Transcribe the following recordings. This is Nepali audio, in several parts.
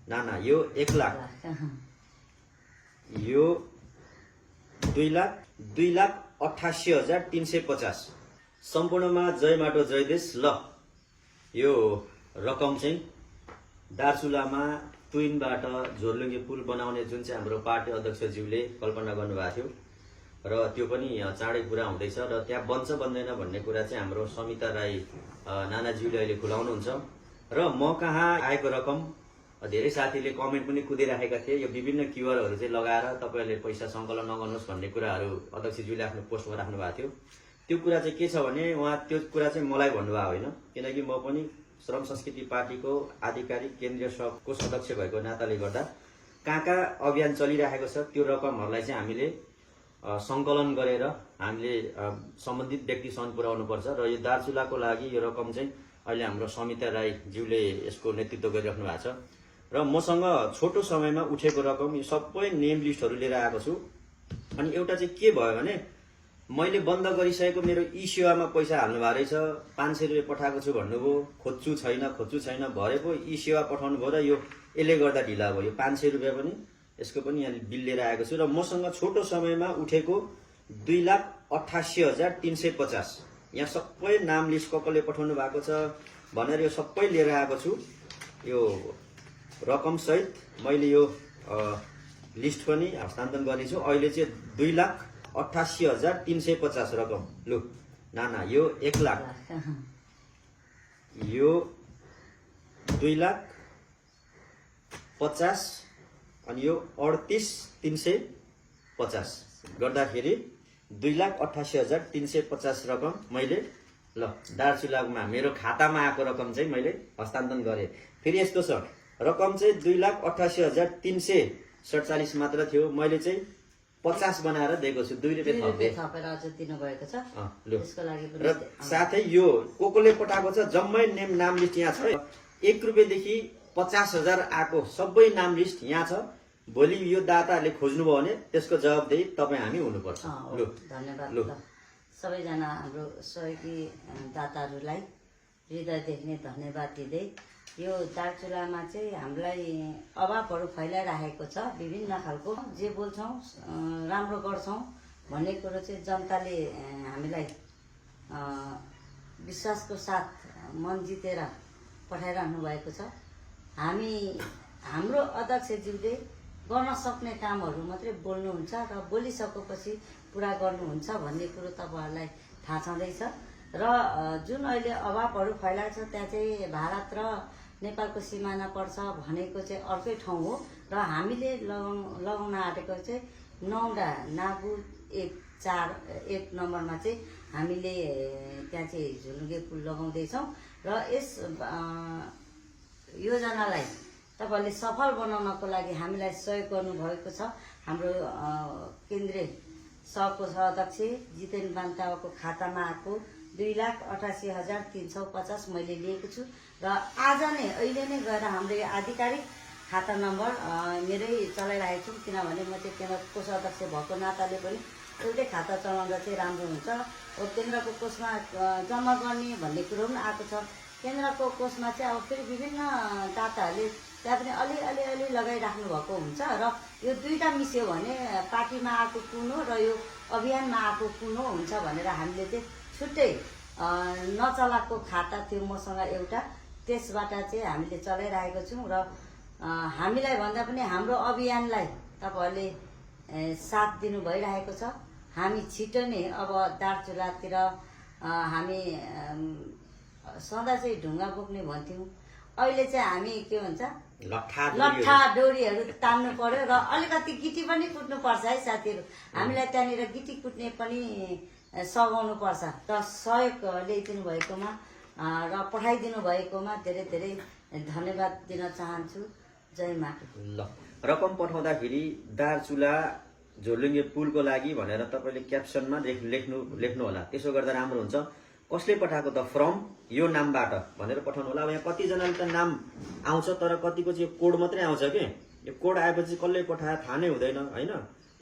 ना यो 1 लाख यो 2,88,350 सम्पूर्णमा जय माटो जय देश। ल यो रकम चाहिँ दार्चुलामा तुइनबाट झोर्लुङ्गे पुल बनाउने जुन चाहिँ हाम्रो पार्टी अध्यक्षज्यूले कल्पना गर्नुभएको थियो र त्यो पनि चाँडै पुरा हुँदैछ र त्यहाँ बन्छ बन्दैन भन्ने कुरा चाहिँ हाम्रो समिता राई नानाज्यूले अहिले खुलाउनुहुन्छ। र म कहाँ आएको रकम धेरै साथीले कमेन्ट पनि कुदिराखेका थिए, यो विभिन्न क्युआरहरू चाहिँ लगाएर तपाईहरुले पैसा सङ्कलन नगर्नुहोस् भन्ने कुराहरू अध्यक्षज्यूले आफ्नो पोस्टमा राख्नु भएको थियो। त्यो कुरा चाहिँ के छ भने उहाँ त्यो कुरा चाहिँ मलाई भन्नुभएको होइन, किनकि म पनि श्रम संस्कृति पार्टीको आधिकारिक केन्द्रीय सभाको सदस्य भएको नाताले गर्दा कहाँ अभियान चलिरहेको छ त्यो रकमहरूलाई चाहिँ हामीले सङ्कलन गरेर हामीले सम्बन्धित व्यक्तिसम्म पुर्याउनु पर्छ। र यो दार्चुलाको लागि यो रकम चाहिँ अहिले हाम्रो समिता राई ज्यूले यसको नेतृत्व गरिराख्नु भएको छ र मसँग छोटो समयमा उठेको रकम यो सबै नेम लिस्टहरू लिएर आएको छु। अनि एउटा चाहिँ के भयो भने मैले बन्द गरिसकेको मेरो ई सेवामा पैसा हाल्नु भएको रहेछ, 500 रुपियाँ पठाएको छु भन्नुभयो, खोज्छु छैन भरे पो ई सेवा पठाउनु भयो र यो यसले गर्दा ढिला भयो। 500 रुपियाँ पनि यसको पनि यहाँ बिल लिएर आएको छु र मसँग छोटो समयमा उठेको 2,88,350 यहाँ सबै नाम लिस्ट कसले पठाउनु भएको छ भनेर यो सबै लिएर आएको छु। यो रकम सहित मैले यो लिस्ट पनि हस्तान्तरण गर्नेछु। अहिले चाहिँ 2,88,350 रकम। लु ना यो 1 लाख यो 2,50,000 अनि यो 38,350 गर्दाखेरि 2,88,350 रकम मैले ल दार्चुलामा मेरो खातामा आएको रकम चाहिँ मैले हस्तान्तरण गरेँ। फेरि यस्तो छ रकम चाहिँ 2,88,347 मात्र थियो, मैले चाहिँ 50 बनाएर दिएको छु, 2 रुपियाँ थपेर अझ दिनुभएको छ। त्यसको लागि र साथै यो कोले पठाएको छ जम्मै नाम लिस्ट यहाँ छ। 1 रुपियाँदेखि 50,000 आएको सबै नाम लिस्ट यहाँ छ। भोलि यो दाताहरूले खोज्नुभयो भने त्यसको जवाबदेही तपाईँ हामी हुनुपर्छ। लु धन्यवाद। सबैजना हाम्रो सहयोगी दाताहरूलाई हृदयदेखि नै धन्यवाद दिँदै यो दार्चुलामा चाहिँ हामीलाई अभावहरू फैलाइरहेको छ। विभिन्न खालको जे बोल्छौँ राम्रो गर्छौँ भन्ने कुरो चाहिँ जनताले हामीलाई विश्वासको साथ मन जितेर पठाइरहनु भएको छ। हाम्रो अध्यक्षज्यूले गर्न सक्ने कामहरू मात्रै बोल्नुहुन्छ र बोलिसकेपछि पुरा गर्नुहुन्छ भन्ने कुरो तपाईँहरूलाई थाहा छँदैछ। र जुन अहिले अभावहरू फैलाएको छ त्यहाँ चाहिँ भारत र नेपालको सिमाना पर्छ भनेको चाहिँ अर्कै ठाउँ हो र हामीले लगाउन आँटेको चाहिँ 9 नागु 1 नम्बरमा चाहिँ हामीले त्यहाँ चाहिँ झुलुङ्गे पुल लगाउँदैछौँ र यस योजनालाई तपाईँले सफल बनाउनको लागि हामीलाई सहयोग गर्नुभएको छ। हाम्रो केन्द्रीय सभाको अध्यक्ष जितेन बान्तावाको खातामा आएको 2,88,350 मैले लिएको छु र आज नै अहिले नै गएर हाम्रो यो आधिकारिक खाता नम्बर मेरै चलाइरहेको छु, किनभने म चाहिँ केन्द्र कोष अध्यक्ष भएको नाताले पनि एउटै खाता चलाउँदा चाहिँ राम्रो हुन्छ। केन्द्रको कोषमा जम्मा गर्ने भन्ने कुरो पनि आएको छ। केन्द्रको कोषमा चाहिँ अब फेरि विभिन्न दाताहरूले त्यहाँ पनि अलि लगाइराख्नु भएको हुन्छ र यो दुईटा मिस्यो भने पार्टीमा आएको कुन हो र यो अभियानमा आएको कुन हो हुन्छ भनेर हामीले चाहिँ छुट्टै नचलाएको खाता थियो मसँग एउटा, त्यसबाट चाहिँ हामीले चलाइरहेको छौँ र हामीलाई भन्दा पनि हाम्रो अभियानलाई तपाईँहरूले साथ दिनु भइरहेको छ। हामी छिटो नै अब दार्चुलातिर हामी सदा चाहिँ ढुङ्गा बोक्ने भन्थ्यौँ, अहिले चाहिँ हामी के भन्छ लट्ठा डोरीहरू तान्नु पर्यो र अलिकति गिटी पनि कुट्नु पर्छ है साथीहरू। हामीलाई त्यहाँनिर गिटी कुट्ने पनि सघाउनु पर्छ र सहयोग ल्याइदिनु भएकोमा र पठाइदिनु भएकोमा धेरै धेरै धन्यवाद दिन चाहन्छु। जय माटो। ल रकम पठाउँदाखेरि दार्चुला झोलुङ्गे पुलको लागि भनेर तपाईँले क्याप्सनमा लेख्नु होला, त्यसो गर्दा राम्रो हुन्छ। कसले पठाएको त फ्रम यो नामबाट भनेर पठाउनु होला। अब यहाँ कतिजनाले त नाम आउँछ तर कतिको चाहिँ कोड मात्रै आउँछ कि यो कोड आएपछि कसले पठायो थाहा नै हुँदैन होइन।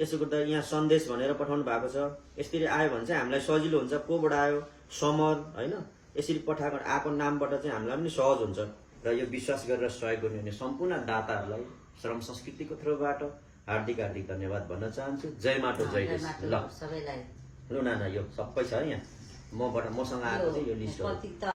यसो गर्दा यहाँ सन्देश भनेर पठाउनु भएको छ, यसरी आयो भने चाहिँ हामीलाई सजिलो हुन्छ कोबाट आयो समर होइन, यसरी पठाएको आएको नामबाट चाहिँ हामीलाई पनि सहज हुन्छ। र र यो विश्वास गरेर सहयोग गर्नुहुने सम्पूर्ण दाताहरूलाई श्रम संस्कृतिको थ्रोबाट हार्दिक हार्दिक धन्यवाद भन्न चाहन्छु। जय माटो जय देश। ल सबैलाई लु नाना यो सबै छ है यहाँ मसँग आएको चाहिँ यो लिस्ट हो। प्रतीक त